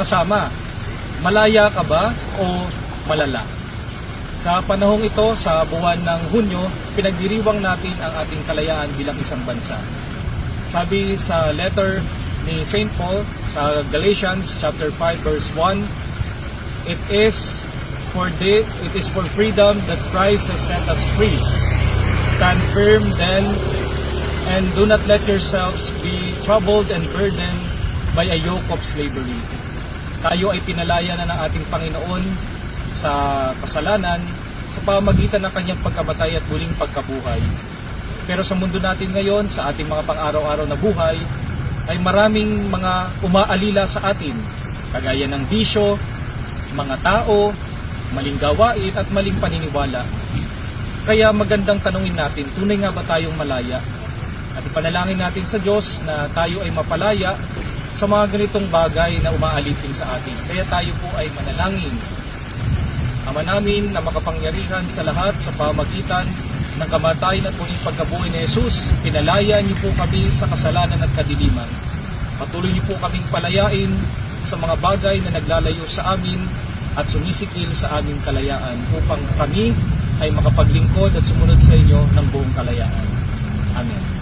kasama. Malaya ka ba o malala? Sa panahong ito, sa buwan ng Hunyo, pinagdiriwang natin ang ating kalayaan bilang isang bansa. Sabi sa letter ni St. Paul sa Galatians chapter 5 verse 1, It is for freedom that Christ has set us free. Stand firm then, and do not let yourselves be troubled and burdened by a yoke of slavery. Tayo ay pinalaya na ng ating Panginoon sa kasalanan sa pamamagitan ng kanyang pagkamatay at muling pagkabuhay. Pero sa mundo natin ngayon, sa ating mga pang-araw-araw na buhay, ay maraming mga umaalila sa atin, kagaya ng bisyo, mga tao, maling gawain at maling paniniwala. Kaya magandang tanungin natin, tunay nga ba tayong malaya? At ipanalangin natin sa Diyos na tayo ay mapalaya sa mga ganitong bagay na umaalipin sa atin. Kaya tayo po ay manalangin. Ama namin na makapangyarihan sa lahat sa pamagitan ng kamatayan at muling pagkabuhay ni Jesus, pinalaya niyo po kami sa kasalanan at kadiliman. Patuloy niyo po kaming palayain sa mga bagay na naglalayo sa amin at sumisikil sa aming kalayaan upang kami ay makapaglingkod at sumunod sa inyo ng buong kalayaan. Amen.